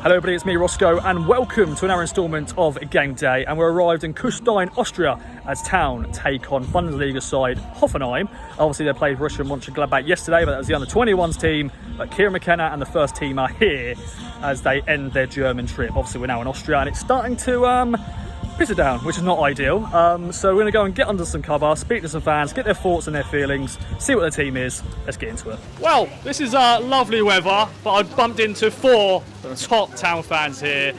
Hello everybody, it's me Roscoe and welcome to another instalment of Game Day, and we're arrived in Kufstein, Austria as Town take on Bundesliga side Hoffenheim. Obviously they played Borussia Mönchengladbach yesterday, but that was the under-21s team. But Kieran McKenna and the first team are here as they end their German trip. Obviously we're now in Austria and it's starting to piss it down, which is not ideal. So we're going to go and get under some cover, speak to some fans, get their thoughts and their feelings, see what their team is. Let's get into it. Well, this is lovely weather, but I bumped into four top Town fans here.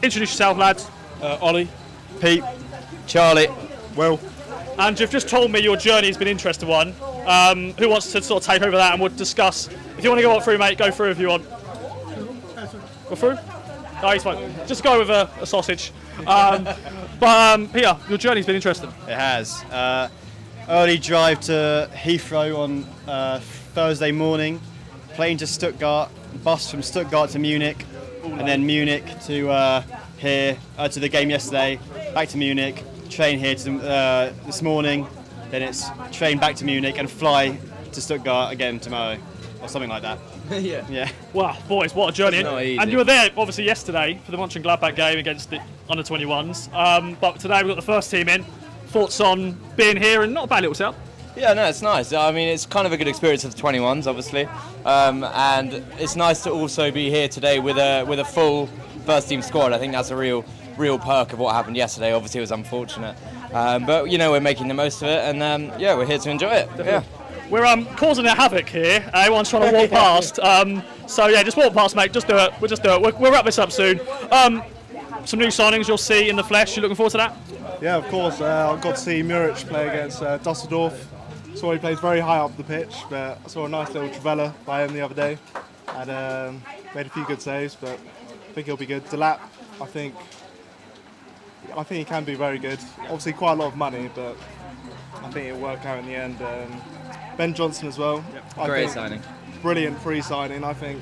Introduce yourself, lads. Ollie, Pete, Charlie, Will. And you've just told me your journey has been an interesting one. Who wants to sort of take over that and we'll discuss? If you want to go through, mate, go through if you want. Go through? No, he's fine. Just go with a sausage. But Peter, your journey's been interesting. It has. Early drive to Heathrow on Thursday morning, plane to Stuttgart, bus from Stuttgart to Munich, and then Munich to here to the game yesterday, back to Munich, train here to this morning, then it's train back to Munich and fly to Stuttgart again tomorrow, or something like that. Yeah. Wow, boys, what a journey. And you were there, obviously, yesterday for the Mönchengladbach game against the under-21s. But today we've got the first team in. Thoughts on being here and not a bad little setup? Yeah, no, it's nice. I mean, it's kind of a good experience of the 21s, obviously. And it's nice to also be here today with a full first team squad. I think that's a real perk of what happened yesterday. Obviously, it was unfortunate. But, you know, we're making the most of it. And, yeah, we're here to enjoy it. Definitely. Yeah. We're causing a havoc here. Everyone's trying to walk past. So yeah, just walk past, mate. Just do it. We'll just do it. We'll wrap this up soon. Some new signings you'll see in the flesh. You looking forward to that? Yeah, of course. I got to see Muric play against Dusseldorf. Saw he plays very high up the pitch, but I saw a nice little Travella by him the other day. And made a few good saves, but I think he'll be good. Delap, I think he can be very good. Obviously quite a lot of money, but I think it'll work out in the end. Ben Johnson as well. Yep. Great signing. Brilliant free signing. I think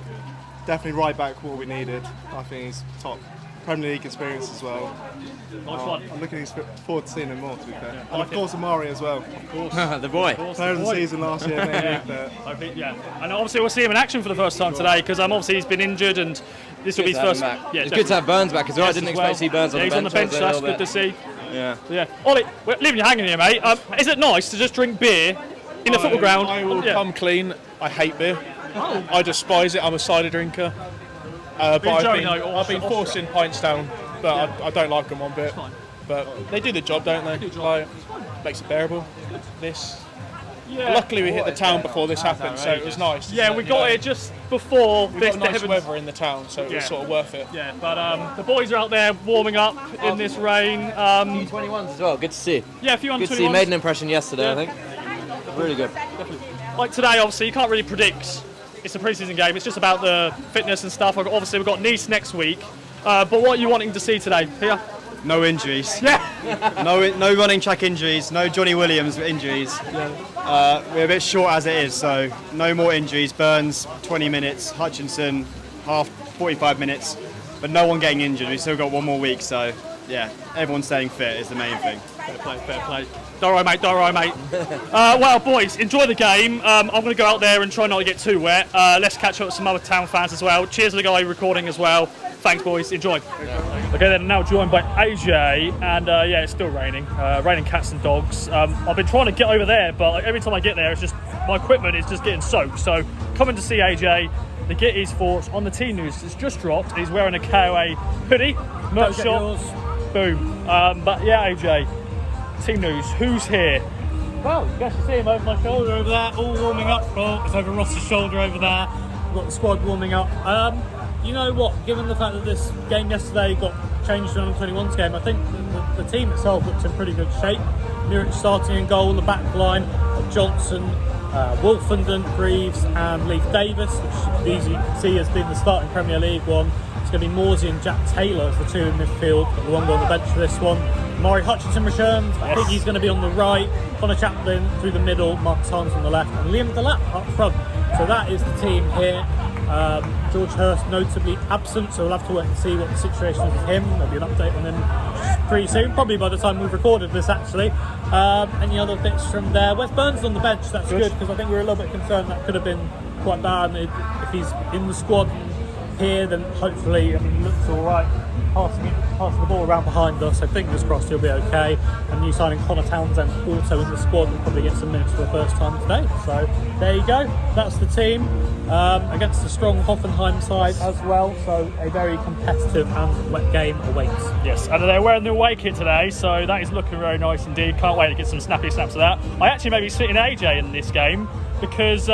definitely right back what we needed. I think he's top. Premier League experience as well. Nice one. I'm looking forward to seeing him more, to be fair. Yeah, and of course Amari as well. Of course. The boy. Player of the season last year, maybe. But I think, yeah. And obviously we'll see him in action for the first time today because obviously he's been injured and this will be his first. Yeah, it's good to have Burns back as well. I didn't expect to see Burns on the bench. He's on the bench, that's good to see. Yeah. Ollie, we're leaving you hanging here, mate. Is it nice to just drink beer in the football ground? I will come clean. I hate beer. I despise it. I'm a cider drinker. But I've been forcing pints down, but I don't like them one bit. But they do the job, don't they? Like, makes it bearable. Luckily we hit the town before this happened, so it was nice. Yeah, we got it just before we this. got nice weather in the town, so it was sort of worth it. Yeah, but the boys are out there warming up in this rain. 21s as well. Good to see. Yeah, a few under 21s. Good to see. Made an impression yesterday, I think. Really good. Definitely. Like today, obviously, you can't really predict. It's a pre-season game. It's just about the fitness and stuff. Obviously, we've got Nice next week. But what are you wanting to see today, Peter? No injuries. Yeah. No running track injuries. No Johnny Williams injuries. Yeah. We're a bit short as it is, so no more injuries. Burns 20 minutes. Hutchinson 45 minutes. But no one getting injured. We've still got one more week, so yeah, everyone staying fit is the main thing. Fair play. Don't worry, mate. Well, boys, enjoy the game. I'm going to go out there and try not to get too wet. Let's catch up with some other Town fans as well. Cheers to the guy recording as well. Thanks, boys. Enjoy. Okay, then now joined by AJ, and yeah, it's still raining. Raining cats and dogs. I've been trying to get over there, but every time I get there, it's just my equipment is just getting soaked. So coming to see AJ to get his thoughts on the team news. It's just dropped. He's wearing a KOA hoodie, merch shop. Boom. But yeah, AJ. Team news, who's here? Well, you guys can see him over my shoulder over there, all warming up. Oh, it's over Ross's shoulder over there. We've got the squad warming up. You know what, given the fact that this game yesterday got changed to an under-21s game, I think the team itself looks in pretty good shape. Muric starting in goal, the back line of Johnson, Wolfenden, Greaves and Leif Davis, which you can see has been the starting Premier League one. It's going to be Morsey and Jack Taylor as the two in midfield, but the one on the bench for this one. Murray Hutchinson returns. I think he's going to be on the right. Connor Chaplin through the middle. Mark Tarns on the left. And Liam Delap up front. So that is the team here. George Hurst notably absent, so we'll have to wait and see what the situation is with him. There'll be an update on him pretty soon, probably by the time we've recorded this actually. Any other bits from there? Wes Burns on the bench. That's good because I think we were a little bit concerned that could have been quite bad if he's in the squad here, then hopefully he looks all right. Passing the ball around behind us, so fingers crossed he'll be okay. And new signing Connor Townsend also in the squad will probably get some minutes for the first time today. So there you go, that's the team against the strong Hoffenheim side as well. So a very competitive and wet game awaits. Yes, and they're wearing the away kit today, so that is looking very nice indeed. Can't wait to get some snappy snaps of that. I actually may be sitting AJ in this game because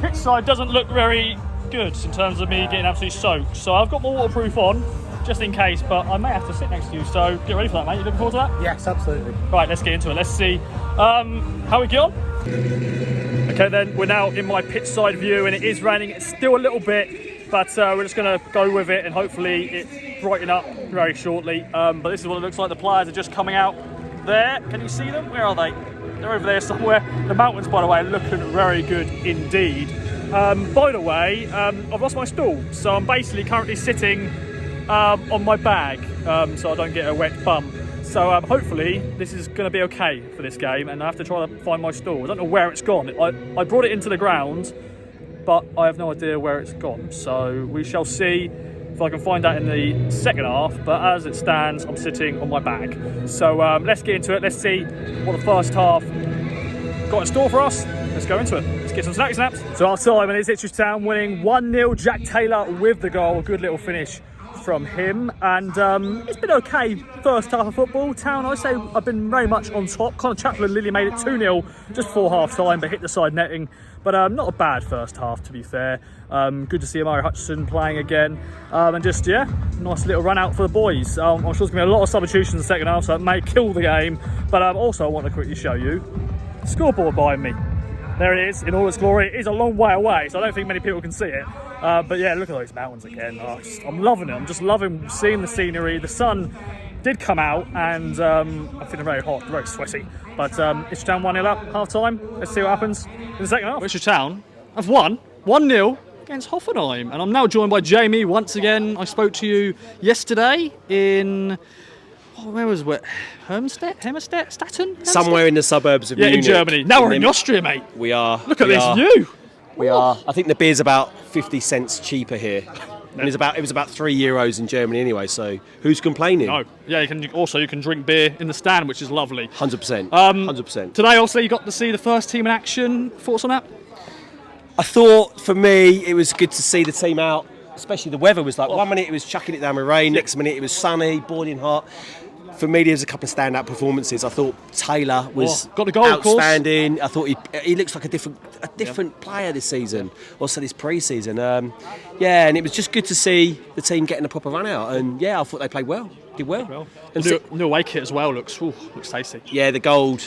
pitch side doesn't look very good in terms of me getting absolutely soaked. So I've got my waterproof on, just in case, but I may have to sit next to you, so get ready for that, mate. You looking forward to that? Yes, absolutely. Right, let's get into it. Let's see how we get on. Okay then, we're now in my pitch side view and it is raining. It's still a little bit, but we're just going to go with it and hopefully it brighten up very shortly. But this is what it looks like. The players are just coming out there. Can you see them? Where are they? They're over there somewhere. The mountains, by the way, are looking very good indeed. By the way, I've lost my stool, so I'm basically currently sitting on my bag, so I don't get a wet bum. So hopefully this is going to be okay for this game, and I have to try to find my stool. I don't know where it's gone. I brought it into the ground, but I have no idea where it's gone. So we shall see if I can find that in the second half, but as it stands, I'm sitting on my bag. So let's get into it. Let's see what the first half got in store for us. Let's go into it. Let's get some snaps. So our time, and it's Ipswich Town winning 1-0. Jack Taylor with the goal. Good little finish from him, and it's been okay first half of football. Town, I say, I've been very much on top. Connor Chaplin and Lily made it 2-0 just before half time, but hit the side netting. But not a bad first half, to be fair. Good to see Amari Hutchinson playing again, and just nice little run out for the boys. I'm sure there's going to be a lot of substitutions in the second half, so it may kill the game. But also I want to quickly show you the scoreboard behind me. There it is in all its glory. It is a long way away, so I don't think many people can see it. But yeah, look at those mountains again. I'm loving it. I'm just loving seeing the scenery. The sun did come out, and I'm feeling very hot, very sweaty. But Ipswich Town 1-0 up, half time. Let's see what happens in the second half. Ipswich Town have won 1-0 against Hoffenheim, and I'm now joined by Jamie once again. I spoke to you yesterday in. Where was it? Hermstedt? Statten? Somewhere in the suburbs of Munich. In Germany. Now we're in Austria, mate. We are. Look at this view. We are. I think the beer's about 50 cents cheaper here. And it was about €3 in Germany anyway, so who's complaining? No. Yeah, you can drink beer in the stand, which is lovely. 100%. 100%. Today, also, you got to see the first team in action. Thoughts on that? I thought, for me, it was good to see the team out, especially the weather was like, 1 minute it was chucking it down with rain, next minute it was sunny, boiling hot. For me, there's a couple of standout performances. I thought Taylor was got the goal, outstanding. I thought he looks like a different player this season, also this pre-season. And it was just good to see the team getting a proper run out. And I thought they played well, did well. The new away kit as well looks tasty. Yeah, the gold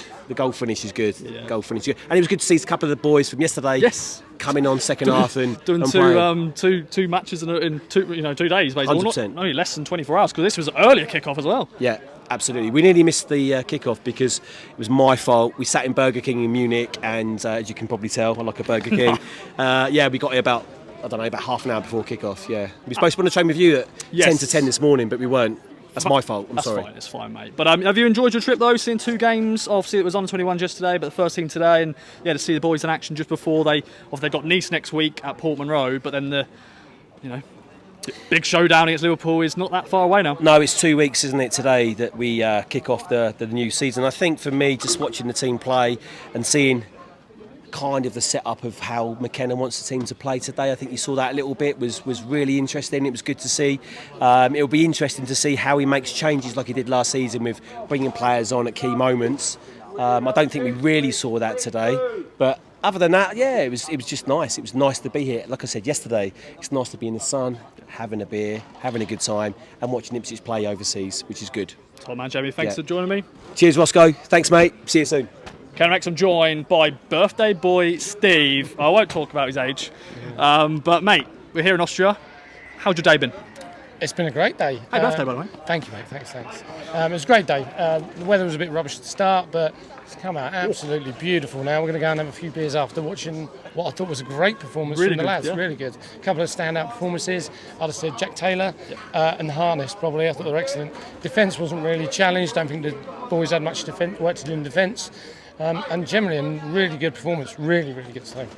finish is good. Yeah. Gold finish is good. And it was good to see a couple of the boys from yesterday. Yes. Coming on second half and doing two matches in 2 days, basically. 100%. Only less than 24 hours, because this was an earlier kick-off as well. Yeah, absolutely. We nearly missed the kick-off because it was my fault. We sat in Burger King in Munich, and as you can probably tell, I like a Burger King. We got here about half an hour before kick-off. Yeah, we were supposed to be on the train with you at 10 to 10 this morning, but we weren't. That's my fault. I'm sorry. It's fine, mate. But have you enjoyed your trip though? Seeing 2 games. Obviously, it was under 21 yesterday, but the first team today, and to see the boys in action just before they got Nice next week at Portman Road. But then the big showdown against Liverpool is not that far away now. No, it's 2 weeks, isn't it, today that we kick off the new season. I think for me, just watching the team play and seeing kind of the setup of how McKenna wants the team to play today, I think you saw that a little bit, was really interesting. It was good to see. It'll be interesting to see how he makes changes like he did last season with bringing players on at key moments. I don't think we really saw that today, but other than that, it was just nice. It was nice to be here. Like I said yesterday, it's nice to be in the sun, having a beer, having a good time, and watching Ipswich play overseas, which is good. Top man, Jamie, thanks for joining me. Cheers, Roscoe. Thanks, mate. See you soon. Next I'm joined by birthday boy Steve. I won't talk about his age, but mate, we're here in Austria. How's your day been? It's been a great day. Happy birthday, by the way. Thank you, mate. Thanks. It was a great day. The weather was a bit rubbish at the start, but it's come out absolutely beautiful now. We're going to go and have a few beers after watching what I thought was a great performance from the lads. Yeah. Really good. A couple of standout performances. I'd have said Jack Taylor and Harness, probably. I thought they were excellent. Defence wasn't really challenged. Don't think the boys had much work to do in defence. And generally a really good performance. Really, really good stuff.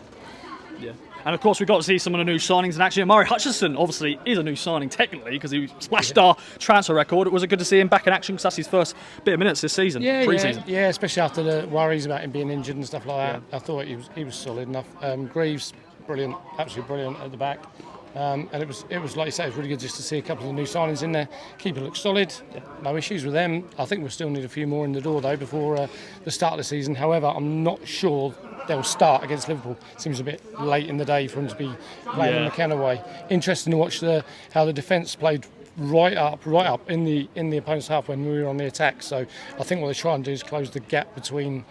Yeah. And of course, we got to see some of the new signings. And actually, Murray Hutchinson obviously is a new signing technically because he splashed our transfer record. It was good to see him back in action because that's his first bit of minutes this season, pre-season. Yeah, especially after the worries about him being injured and stuff like that. I thought he was solid enough. Greaves, brilliant, absolutely brilliant at the back. And it was like you say, it was really good just to see a couple of the new signings in there. Keeper looks solid, no issues with them. I think we'll still need a few more in the door though before the start of the season. However, I'm not sure they'll start against Liverpool. Seems a bit late in the day for them to be playing in McKenna way. Interesting to watch how the defence played right up in the opponent's half when we were on the attack. So I think what they try and do is close the gap between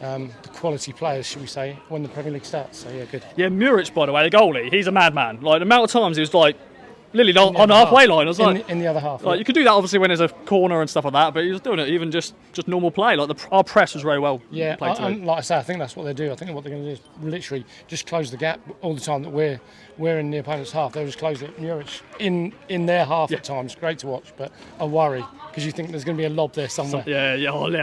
the quality players, should we say, when the Premier League starts. So yeah, good. Yeah, Muric, by the way, the goalie, he's a madman. Like the amount of times he was like literally on the halfway line. I was like, in the other half. Like you could do that obviously when there's a corner and stuff like that, but he was doing it even just normal play. Like our press was very well played today. And like I say, I think that's what they do. I think what they're going to do is literally just close the gap all the time that we're in the opponent's half. They'll just close it. Muric in their half at times. Great to watch, but I worry because you think there's going to be a lob there somewhere.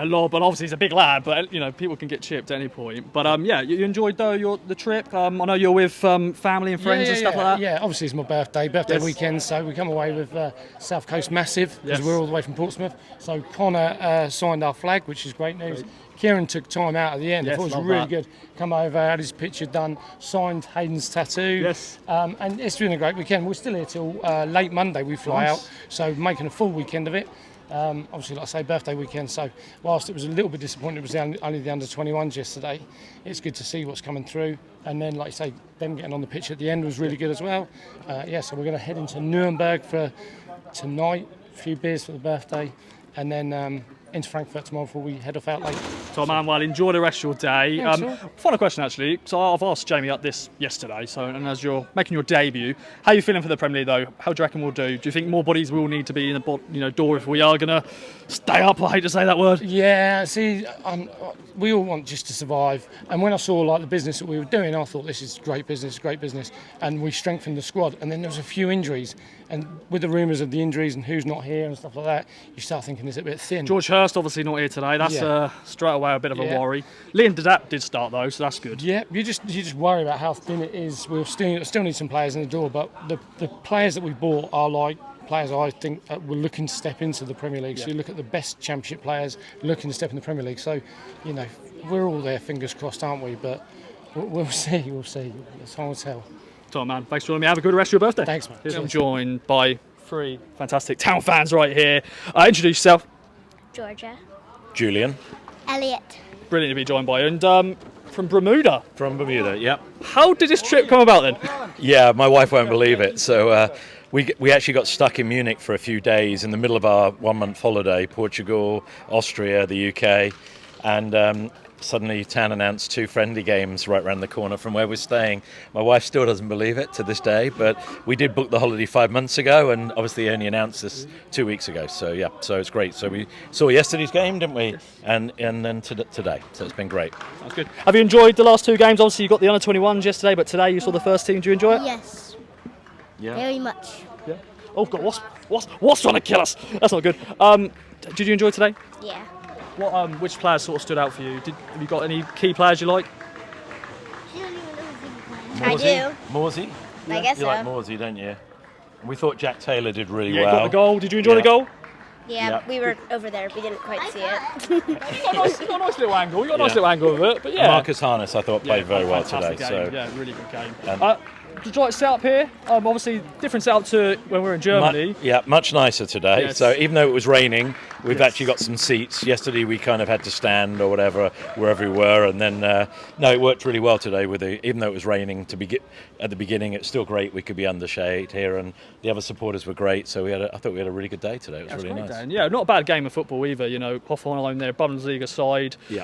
Lob. But obviously he's a big lad, but people can get chipped at any point. But you enjoyed though the trip. I know you're with family and friends and stuff like that. Yeah, obviously it's my birthday weekend, so we come away with South Coast Massive because we're all the way from Portsmouth. So Connor signed our flag, which is great news. Kieran took time out at the end. I thought it was really good. Come over, had his picture done, signed Hayden's tattoo. Yes. And it's been a great weekend. We're still here till late Monday. We fly out, so making a full weekend of it. Obviously, like I say, birthday weekend. So whilst it was a little bit disappointing, it was only the under-21s yesterday. It's good to see what's coming through. And then, like I say, them getting on the pitch at the end was really good as well. So we're going to head into Nuremberg for tonight. A few beers for the birthday, and then into Frankfurt tomorrow before we head off out late. Tom Manuel, enjoy the rest of your day. Yeah, sure. Final question actually, so I've asked Jamie up this yesterday, and as you're making your debut, how are you feeling for the Premier League though? How do you reckon we'll do? Do you think more bodies will need to be in the door if we are going to stay up? I hate to say that word. Yeah, see, we all want just to survive, and when I saw like the business that we were doing, I thought this is great business, and we strengthened the squad, and then there was a few injuries, and with the rumours of the injuries and who's not here and stuff like that, you start thinking it's a bit thin. George Hurst obviously not here today. That's straight away a bit of a worry. Liam Dedap did start though, so that's good. Yeah, you just worry about how thin it is. We'll still need some players in the door, but the players that we bought are like players I think were looking to step into the Premier League. So you look at the best Championship players looking to step in the Premier League. So we're all there, fingers crossed, aren't we? But we'll see. That's how it's hell. Tom, man, thanks for joining me. Have a good rest of your birthday. Thanks, man. I'm joined by 3 fantastic Town fans right here. Introduce yourself. Georgia. Julian. Elliot. Brilliant to be joined by you. And from Bermuda. From Bermuda, yep. How did this trip come about then? Yeah, my wife won't believe it. So we actually got stuck in Munich for a few days in the middle of our 1-month holiday, Portugal, Austria, the UK, and suddenly Town announced 2 friendly games right around the corner from where we're staying. My wife still doesn't believe it to this day, but we did book the holiday 5 months ago and obviously only announced this 2 weeks ago. So yeah, so it's great. So we saw yesterday's game, didn't we? And then today. So it's been great. That's good. Have you enjoyed the last 2 games? Obviously you got the under-21s yesterday, but today you saw the first team. Do you enjoy it? Yes. Yeah. Very much. Yeah. Oh God, what's trying to kill us? That's not good. Did you enjoy today? Yeah. Which players sort of stood out for you? Have you got any key players you like? I do. Morsey? I guess You so. like Morsey, don't you? And we thought Jack Taylor did really Yeah, well. got the goal. Did you enjoy the goal? Yeah, Yeah. we were over there. We didn't quite see it. You got a nice little angle. You got a nice little angle of it, but yeah. Marcus Harness, I thought, played very well today. Fantastic So game. Yeah, really good game. And- Did you like the setup here? Obviously, different setup to when we were in Germany. much nicer today. Yes. So even though it was raining, we've actually got some seats. Yesterday we kind of had to stand or whatever wherever we were, and then no, it worked really well today. Even though it was raining at the beginning, it's still great. We could be under shade here, and the other supporters were great. So I thought we had a really good day today. It was really nice. And yeah, not a bad game of football either. Hoffenheim there, Bundesliga side. Yeah.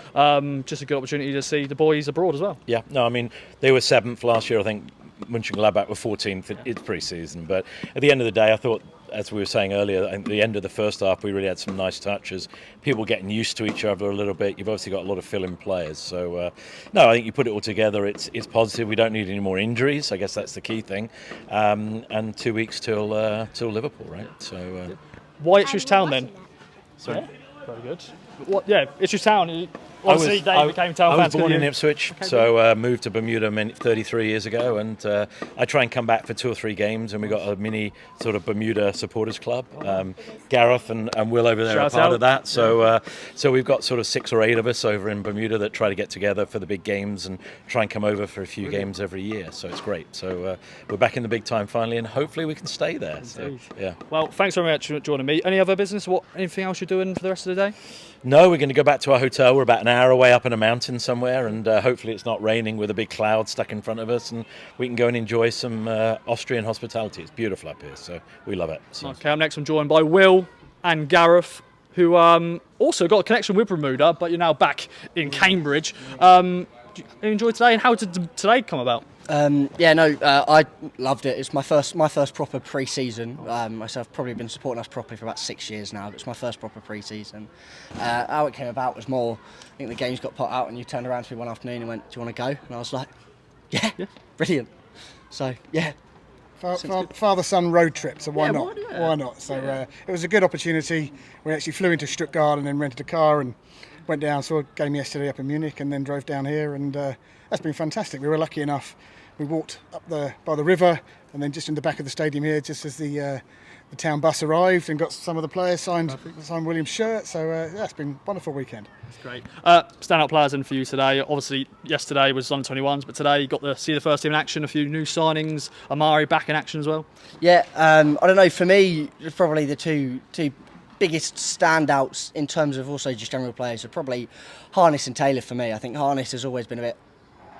Just a good opportunity to see the boys abroad as well. Yeah. No, I mean they were 7th last year. I think Mönchengladbach were 14th. It's pre-season, but at the end of the day, I thought, as we were saying earlier, at the end of the first half, we really had some nice touches. People getting used to each other a little bit. You've obviously got a lot of fill-in players. So, no, I think you put it all together, it's positive. We don't need any more injuries. I guess that's the key thing. And 2 weeks till Liverpool, right? So, why Ipswich Town then? Sorry. Yeah, very good. Ipswich Town. Obviously, Dave became Town I fans. was born in you? Ipswich, so moved to Bermuda 33 years ago, and I try and come back for 2 or 3 games, and we got a mini sort of Bermuda supporters club. Gareth and Will over there Shout are part out. of that, so we've got sort of 6 or 8 of us over in Bermuda that try to get together for the big games and try and come over for a few games every year. So it's great. So we're back in the big time finally, and hopefully we can stay there. So, yeah. Well, thanks very much for joining me. Any other business? Anything else you're doing for the rest of the day? No, we're going to go back to our hotel. We're about an hour away up in a mountain somewhere, and hopefully it's not raining with a big cloud stuck in front of us, and we can go and enjoy some Austrian hospitality. It's beautiful up here, so we love it. So. Okay, up next I'm joined by Will and Gareth, who also got a connection with Bermuda, but you're now back in Cambridge. You enjoyed today, and how did today come about? I loved it. It's my first proper pre-season. I've probably been supporting us properly for about 6 years now, but it's my first proper pre-season. How it came about was more, I think the games got put out and you turned around to me one afternoon and went, do you want to go? And I was like, yeah. Brilliant. So, yeah. Father-son road trip, so why not? Why not? So it was a good opportunity. We actually flew into Stuttgart and then rented a car and went down, saw a game yesterday up in Munich and then drove down here, and that's been fantastic. We were lucky enough. We walked up by the river and then just in the back of the stadium here, just as the town bus arrived, and got some of the players signed William's shirt. So it's been a wonderful weekend. That's great. Standout players in for you today. Obviously, yesterday was under 21s, but today you got to see the first team in action. A few new signings. Amari back in action as well. Yeah, I don't know. For me, probably the two biggest standouts in terms of also just general players are probably Harness and Taylor for me. I think Harness has always been a bit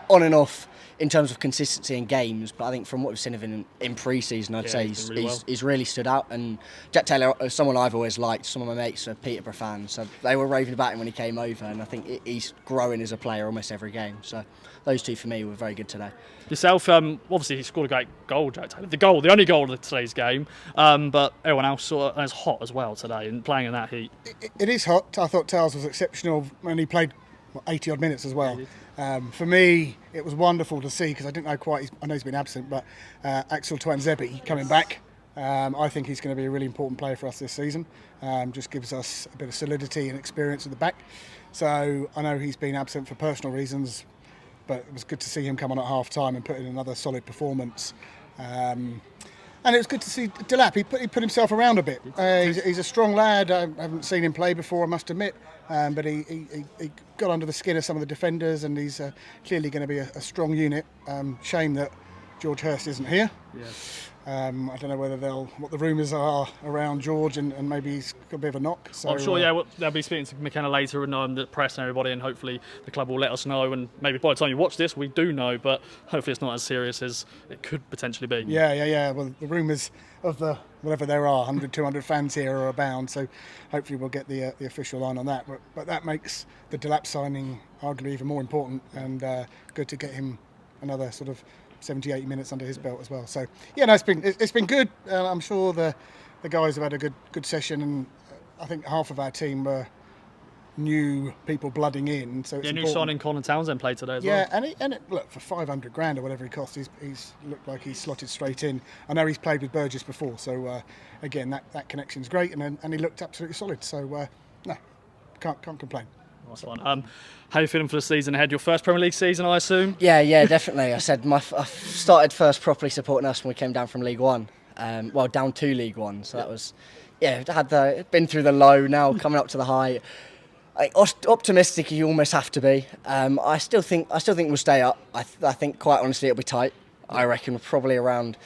on and off in terms of consistency in games, but I think from what we've seen of him in pre-season, I'd say he's really stood out. And Jack Taylor is someone I've always liked. Some of my mates are Peterborough fans, so they were raving about him when he came over, and I think he's growing as a player almost every game. So those two for me were very good today. Yourself, obviously he scored a great goal, Jack Taylor. The only goal of today's game, but everyone else sort of is hot as well today and playing in that heat. It is hot. I thought Tales was exceptional, and he played 80 odd minutes as well. For me, it was wonderful to see, because I didn't know quite. I know he's been absent, but Axel Twanzebi coming back. I think he's going to be a really important player for us this season. Just gives us a bit of solidity and experience at the back. So I know he's been absent for personal reasons, but it was good to see him come on at half time and put in another solid performance. And it was good to see Delap. He put himself around a bit. He's a strong lad. I haven't seen him play before, I must admit. But he got under the skin of some of the defenders, and he's clearly going to be a strong unit. Shame that George Hurst isn't here. Yes. I don't know what the rumours are around George, and maybe he's got a bit of a knock. So, I'm sure, they'll be speaking to McKenna later and the press and everybody, and hopefully the club will let us know. And maybe by the time you watch this, we do know, but hopefully it's not as serious as it could potentially be. Yeah. Well, the rumours of whatever there are, 100, 200 fans here are abound. So hopefully we'll get the official line on that. But that makes the Delap signing arguably even more important, and good to get him another sort of 70, 80 minutes under his belt as well. So it's been good. I'm sure the guys have had a good session, and I think half of our team were new people blooding in. So it's new signing Colin Townsend played today as well. Yeah, and look, for 500 grand or whatever he cost, he's looked like he's slotted straight in. I know he's played with Burgess before, so again that connection's great, and he looked absolutely solid. So no, can't complain. Nice one. How are you feeling for the season ahead? Your first Premier League season, I assume? Yeah, definitely. I said I started first properly supporting us when we came down from League One. Down to League One. So that was, been through the low, now coming up to the high. Optimistic you almost have to be. I still think we'll stay up. I think quite honestly it'll be tight. I reckon probably around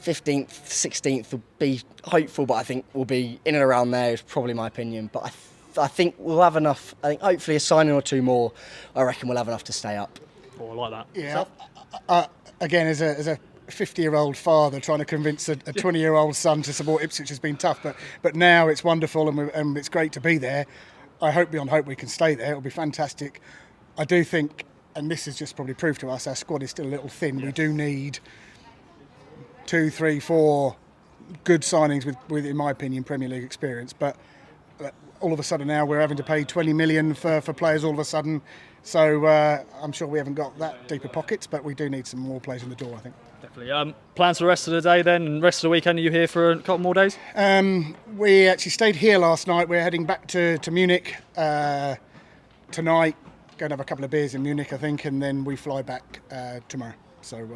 15th, 16th will be hopeful, but I think we'll be in and around there is probably my opinion. But I think we'll have enough. I think hopefully a signing or two more, I reckon we'll have enough to stay up. Oh, I like that. Yeah. Again, as a 50-year-old father trying to convince a 20-year-old son to support Ipswich has been tough, but now it's wonderful, and it's great to be there. I hope beyond hope we can stay there. It'll be fantastic. I do think, and this has just probably proved to us, our squad is still a little thin. Yes. We do need 2, 3, 4 good signings with, in my opinion, Premier League experience. But all of a sudden now we're having to pay 20 million for players all of a sudden. So I'm sure we haven't got that deeper pockets, but we do need some more players in the door, I think. Definitely. Plans for the rest of the day then, and rest of the weekend? Are you here for a couple more days? We actually stayed here last night. We're heading back to Munich tonight, go and have a couple of beers in Munich, I think, and then we fly back tomorrow. So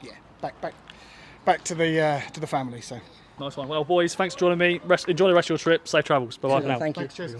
yeah, back to the family. So nice one. Well, boys, thanks for joining me. Enjoy the rest of your trip. Safe travels. Bye bye for now. Thank you. cheers.